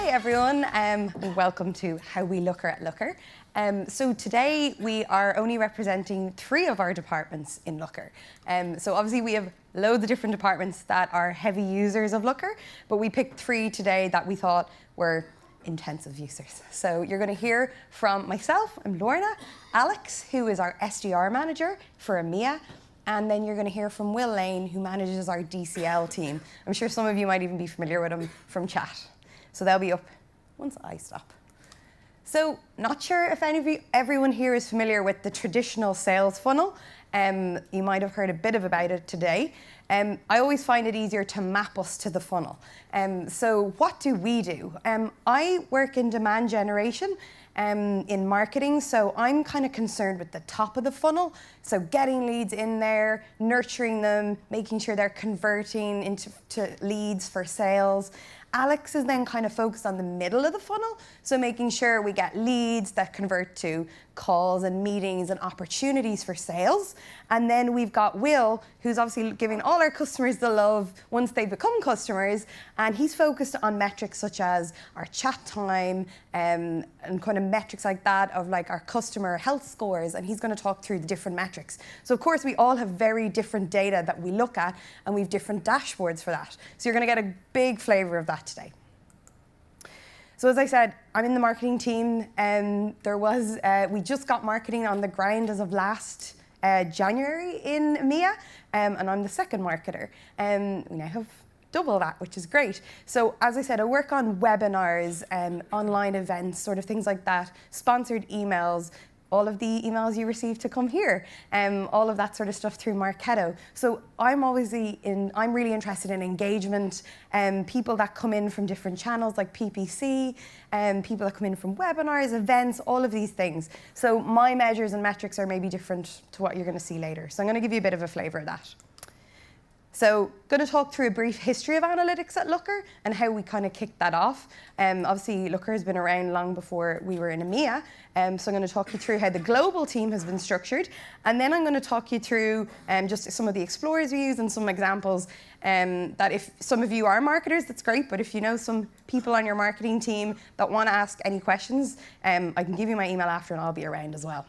everyone, and welcome to How We Looker at Looker. So today we are only representing 3 of our departments in Looker. So obviously we have loads of different departments that are heavy users of Looker, but we picked 3 today that we thought were intensive users. So you're going to hear from myself, I'm Lorna, Alex, who is our SDR manager for EMEA, and then you're going to hear from Will Lane, who manages our DCL team. I'm sure some of you might even be familiar with him from chat. So they'll be up once I stop. So not sure if everyone here is familiar with the traditional sales funnel. You might have heard a bit about it today. I always find it easier to map us to the funnel. So what do we do? I work in demand generation in marketing, so I'm kind of concerned with the top of the funnel. So getting leads in there, nurturing them, making sure they're converting into leads for sales. Alex is then kind of focused on the middle of the funnel, so making sure we get leads that convert to calls and meetings and opportunities for sales. And then we've got Will, who's obviously giving all our customers the love once they become customers, and he's focused on metrics such as our chat time and kind of metrics like that of like our customer health scores, and he's going to talk through the different metrics. So of course we all have very different data that we look at, and we have different dashboards for that. So you're going to get a big flavour of that today. So as I said, I'm in the marketing team, and we just got marketing on the ground as of last January in EMEA, and I'm the second marketer. We now have double that, which is great. So as I said, I work on webinars, online events, sort of things like that, sponsored emails, all of the emails you receive to come here, all of that sort of stuff through Marketo. So I'm really interested in engagement, people that come in from different channels like PPC, people that come in from webinars, events, all of these things. So my measures and metrics are maybe different to what you're going to see later. So I'm going to give you a bit of a flavour of that. So going to talk through a brief history of analytics at Looker and how we kind of kicked that off. Obviously, Looker has been around long before we were in EMEA. So I'm going to talk you through how the global team has been structured. And then I'm going to talk you through just some of the explorers we use and some examples that if some of you are marketers, that's great. But if you know some people on your marketing team that want to ask any questions, I can give you my email after and I'll be around as well.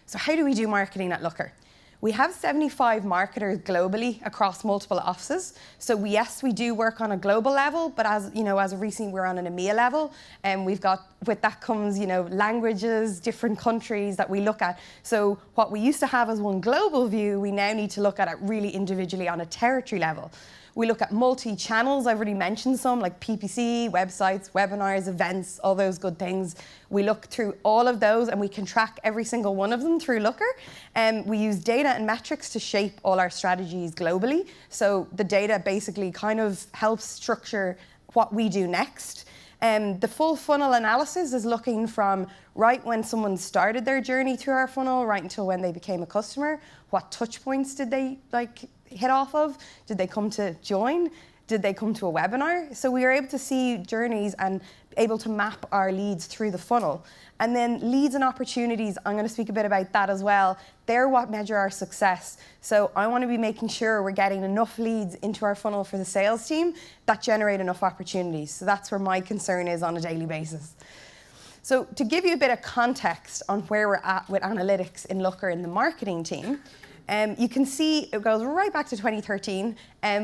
So how do we do marketing at Looker? We have 75 marketers globally across multiple offices. So yes, we do work on a global level, but as of recent, we're on an EMEA level, and with that comes, languages, different countries that we look at. So what we used to have as one global view, we now need to look at it really individually on a territory level. We look at multi-channels. I've already mentioned some, like PPC, websites, webinars, events, all those good things. We look through all of those, and we can track every single one of them through Looker. We use data and metrics to shape all our strategies globally. So the data basically kind of helps structure what we do next. The full funnel analysis is looking from right when someone started their journey through our funnel, right until when they became a customer. What touch points did they hit off of? Did they come to join? Did they come to a webinar? So we were able to see journeys and able to map our leads through the funnel. And then leads and opportunities, I'm going to speak a bit about that as well. They're what measure our success. So I want to be making sure we're getting enough leads into our funnel for the sales team that generate enough opportunities. So that's where my concern is on a daily basis. So to give you a bit of context on where we're at with analytics in Looker in the marketing team, you can see it goes right back to 2013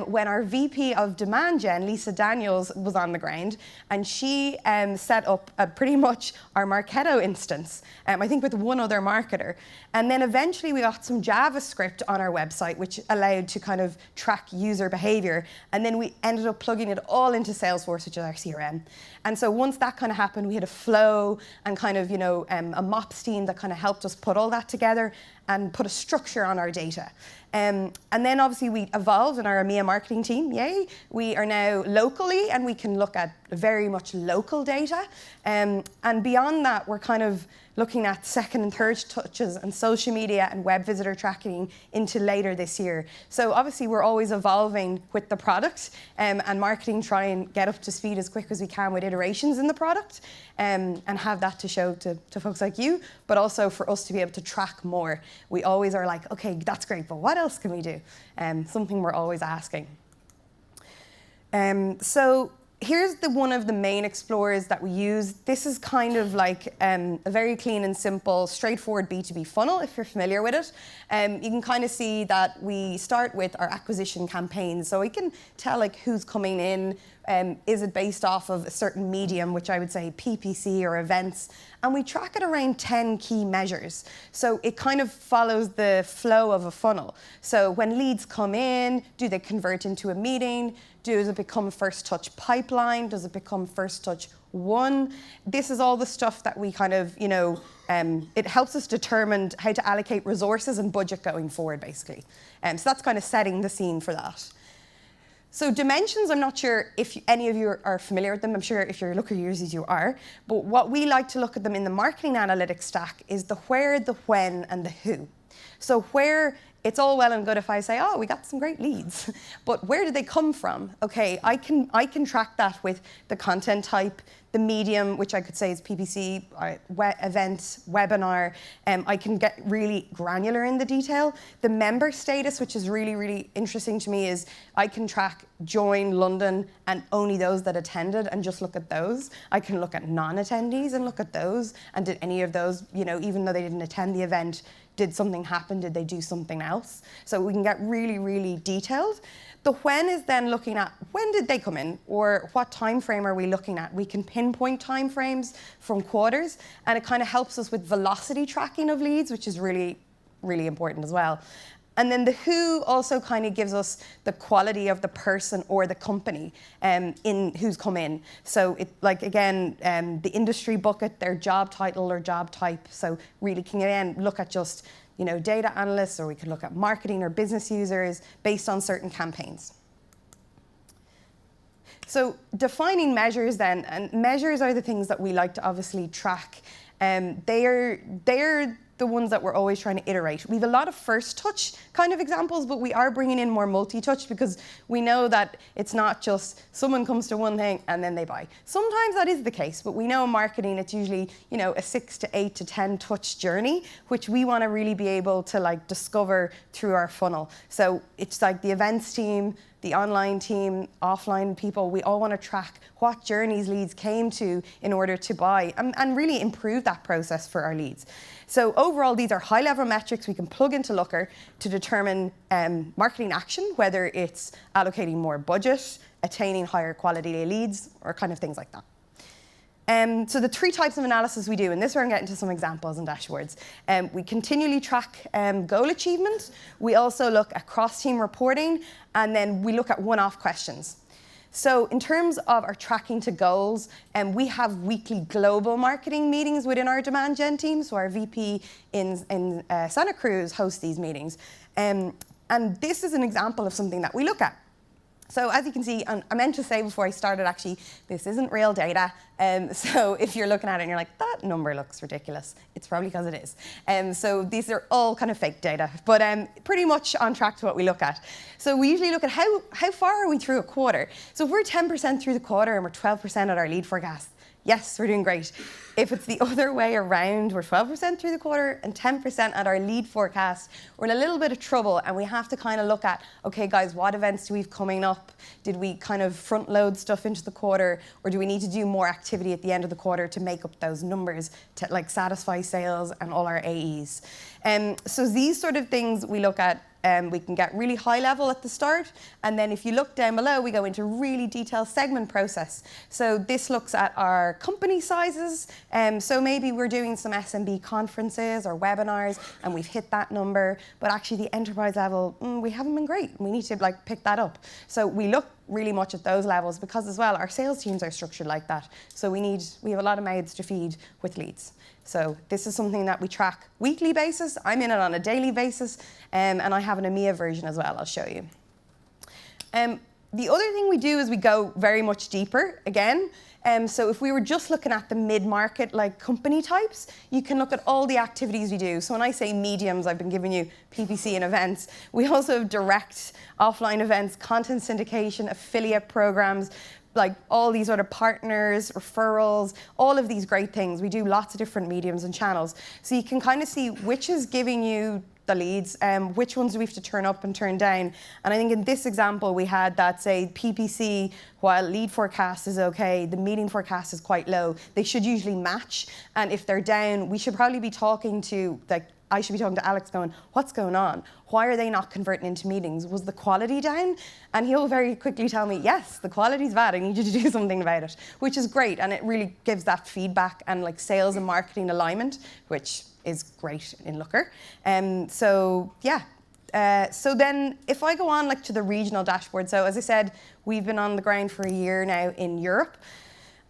when our VP of Demand Gen, Lisa Daniels, was on the ground, and she set up pretty much our Marketo instance, I think with one other marketer. And then eventually we got some JavaScript on our website, which allowed to kind of track user behavior. And then we ended up plugging it all into Salesforce, which is our CRM. And so once that kind of happened, we had a flow and kind of, a MOPS team that kind of helped us put all that together and put a structure on our data. And then obviously we evolved in our EMEA marketing team, yay. We are now locally, and we can look at very much local data. And beyond that, we're kind of looking at second and third touches and social media and web visitor tracking into later this year. So obviously we're always evolving with the product, and marketing try and get up to speed as quick as we can with iterations in the product, and have that to show to folks like you, but also for us to be able to track more. We always are like, okay, that's great, but what else can we do? Something we're always asking. So here's one of the main explorers that we use. This is kind of like a very clean and simple, straightforward B2B funnel, if you're familiar with it. You can kind of see that we start with our acquisition campaigns. So we can tell like who's coming in. Is it based off of a certain medium, which I would say PPC or events? And we track it around 10 key measures. So it kind of follows the flow of a funnel. So when leads come in, do they convert into a meeting? Does it become first touch pipeline? Does it become first touch one? This is all the stuff that we kind of, it helps us determine how to allocate resources and budget going forward, basically. So that's kind of setting the scene for that. So dimensions, I'm not sure if any of you are familiar with them. I'm sure if you're Looker users, you are. But what we like to look at them in the marketing analytics stack is the where, the when, and the who. So where, it's all well and good if I say, oh, we got some great leads. But where did they come from? Okay, I can track that with the content type, the medium, which I could say is PPC, event, webinar. I can get really granular in the detail. The member status, which is really, really interesting to me, is I can track join London and only those that attended and just look at those. I can look at non-attendees and look at those. And did any of those, even though they didn't attend the event, did something happen? Did they do something else? So we can get really, really detailed. The when is then looking at when did they come in or what time frame are we looking at? We can pinpoint time frames from quarters, and it kind of helps us with velocity tracking of leads, which is really, really important as well. And then the who also kind of gives us the quality of the person or the company in who's come in. So it, like again, the industry bucket, their job title or job type. So really can again look at just data analysts, or we can look at marketing or business users based on certain campaigns. So defining measures then, and measures are the things that we like to obviously track. They're the ones that we're always trying to iterate. We have a lot of first touch kind of examples, but we are bringing in more multi-touch because we know that it's not just someone comes to one thing and then they buy. Sometimes that is the case, but we know in marketing it's usually a 6 to 8 to 10 touch journey, which we want to really be able to like discover through our funnel. So it's like the events team, the online team, offline people, we all want to track what journeys leads came to in order to buy and really improve that process for our leads. So overall, these are high-level metrics we can plug into Looker to determine marketing action, whether it's allocating more budget, attaining higher quality leads, or kind of things like that. So the 3 types of analysis we do, and this is where I'm getting to some examples and dashboards. We continually track goal achievement. We also look at cross-team reporting, and then we look at one-off questions. So in terms of our tracking to goals, we have weekly global marketing meetings within our demand gen team. So our VP in Santa Cruz hosts these meetings. And this is an example of something that we look at. So as you can see, I meant to say before I started, actually, this isn't real data. So if you're looking at it and you're like, that number looks ridiculous, it's probably because it is. So these are all kind of fake data, but pretty much on track to what we look at. So we usually look at how far are we through a quarter. So if we're 10% through the quarter and we're 12% at our lead forecast, yes, we're doing great. If it's the other way around, we're 12% through the quarter and 10% at our lead forecast, we're in a little bit of trouble, and we have to kind of look at, okay, guys, what events do we have coming up? Did we kind of front load stuff into the quarter, or do we need to do more activity at the end of the quarter to make up those numbers to like satisfy sales and all our AEs? So these sort of things we look at. We can get really high level at the start, and then if you look down below, we go into really detailed segment process. So this looks at our company sizes. So maybe we're doing some SMB conferences or webinars, and we've hit that number, but actually the enterprise level, we haven't been great. We need to like pick that up. So we look really much at those levels because as well, our sales teams are structured like that. So we have a lot of mouths to feed with leads. So this is something that we track weekly basis. I'm in it on a daily basis, and I have an EMEA version as well, I'll show you. The other thing we do is we go very much deeper again. So if we were just looking at the mid-market like company types, you can look at all the activities we do. So when I say mediums, I've been giving you PPC and events. We also have direct offline events, content syndication, affiliate programs, like all these other partners, referrals, all of these great things. We do lots of different mediums and channels. So you can kind of see which is giving you the leads, which ones do we have to turn up and turn down. And I think in this example, we had that, say, PPC, while lead forecast is okay, the meeting forecast is quite low. They should usually match. And if they're down, we should probably be talking to, like, I should be talking to Alex going, what's going on? Why are they not converting into meetings? Was the quality down? And he'll very quickly tell me, yes, the quality's bad. I need you to do something about it, which is great. And it really gives that feedback and like sales and marketing alignment, which is great in Looker. So then if I go on like to the regional dashboard, so as I said, we've been on the ground for a year now in Europe.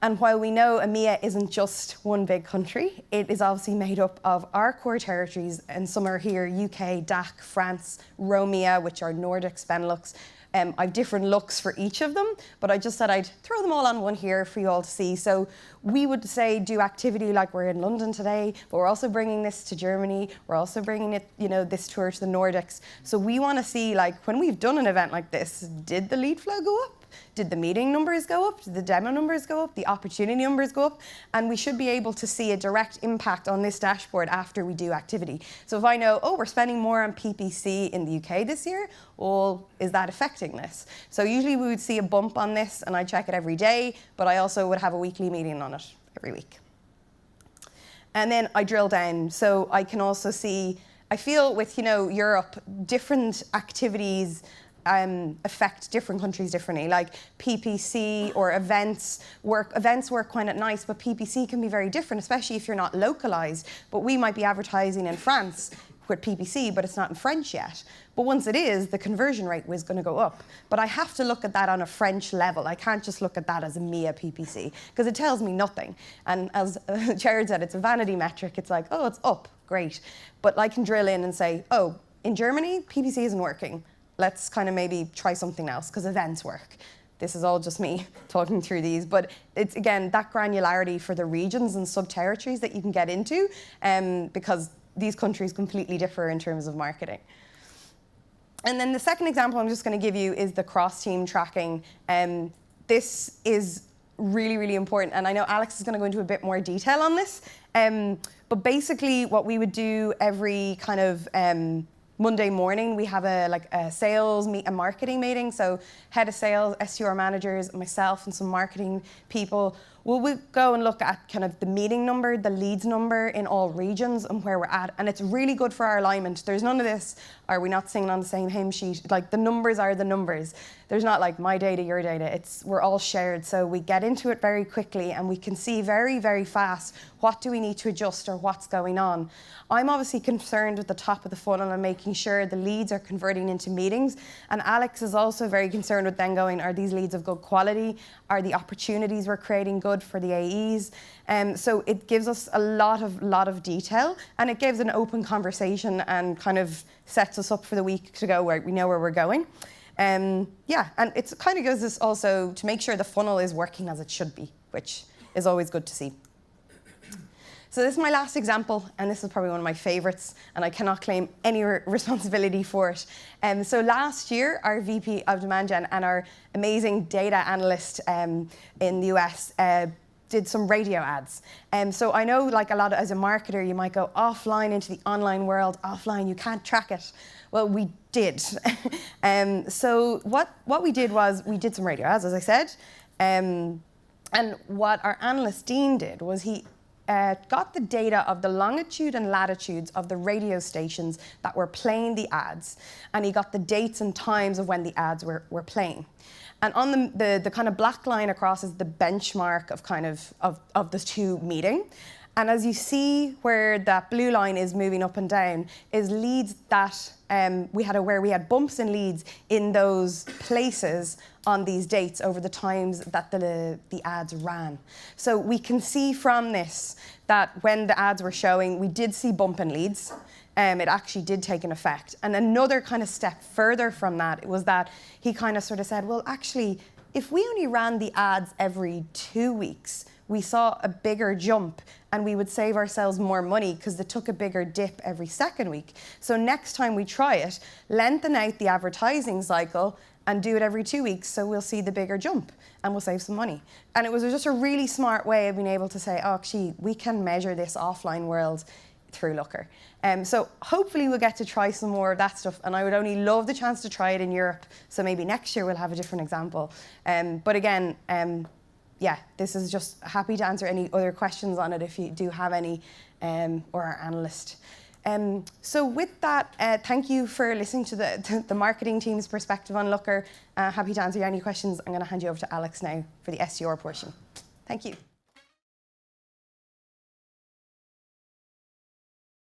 And while we know EMEA isn't just one big country, it is obviously made up of our core territories, and some are here, UK, DAC, France, Romea, which are Nordics, Benelux. I have different looks for each of them, but I just said I'd throw them all on one here for you all to see. So we would say do activity like we're in London today, but we're also bringing this to Germany. We're also bringing it, this tour to the Nordics. So we want to see, like, when we've done an event like this, did the lead flow go up? Did the meeting numbers go up? Did the demo numbers go up? The opportunity numbers go up? And we should be able to see a direct impact on this dashboard after we do activity. So if I know, oh, we're spending more on PPC in the UK this year, well, is that affecting this? So usually we would see a bump on this, and I check it every day, but I also would have a weekly meeting on it every week. And then I drill down. So I can also see, I feel with, Europe, different activities affect different countries differently. Like PPC or events work quite nice, but PPC can be very different, especially if you're not localized. But we might be advertising in France with PPC, but it's not in French yet. But once it is, the conversion rate was going to go up. But I have to look at that on a French level. I can't just look at that as a EMEA PPC, because it tells me nothing. And as Jared said, it's a vanity metric. It's like, oh, it's up, great. But I can drill in and say, oh, in Germany, PPC isn't working. Let's kind of maybe try something else, because events work. This is all just me talking through these, but it's, again, that granularity for the regions and sub-territories that you can get into, because these countries completely differ in terms of marketing. And then the second example I'm just going to give you is the cross-team tracking. This is really, really important, and I know Alex is going to go into a bit more detail on this, but basically what we would do every kind of Monday morning, we have a sales a marketing meeting. So head of sales, SDR managers, myself, and some marketing people. We'll go and look at kind of the meeting number, the leads number in all regions and where we're at. And it's really good for our alignment. There's none of this, are we not singing on the same hymn sheet? Like, the numbers are the numbers. There's not like my data, your data. We're all shared. So we get into it very quickly, and we can see very, very fast what do we need to adjust or what's going on. I'm obviously concerned with the top of the funnel and making sure the leads are converting into meetings. And Alex is also very concerned with then going, are these leads of good quality? Are the opportunities we're creating good for the AEs? So it gives us a lot of detail, and it gives an open conversation and kind of sets us up for the week to go where we know where we're going. And it kind of gives us also to make sure the funnel is working as it should be, which is always good to see. So this is my last example, and this is probably one of my favorites, and I cannot claim any responsibility for it. So last year, our VP of Demand Gen and our amazing data analyst in the US did some radio ads. So I know, like a lot of, as a marketer, you might go offline into the online world. Offline, you can't track it. Well, we did. So what we did was we did some radio ads, as I said. And what our analyst Dean did was he got the data of the longitude and latitudes of the radio stations that were playing the ads, and he got the dates and times of when the ads were playing. And on the kind of black line across is the benchmark of the two meeting. And as you see where that blue line is moving up and down is leads that where we had bumps in leads in those places on these dates over the times that the ads ran. So we can see from this that when the ads were showing, we did see bump in leads. It actually did take an effect. And another kind of step further from that was that he kind of sort of said, well, actually, if we only ran the ads every 2 weeks, we saw a bigger jump and we would save ourselves more money because they took a bigger dip every second week. So next time we try it, lengthen out the advertising cycle and do it every 2 weeks, so we'll see the bigger jump and we'll save some money. And it was just a really smart way of being able to say, oh, actually, we can measure this offline world through Looker. So hopefully we'll get to try some more of that stuff, and I would only love the chance to try it in Europe, so maybe next year we'll have a different example. But again, yeah, this is just happy to answer any other questions on it if you do have any, or our analyst. So with that, thank you for listening to the marketing team's perspective on Looker. Happy to answer any questions. I'm going to hand you over to Alex now for the SDR portion. Thank you.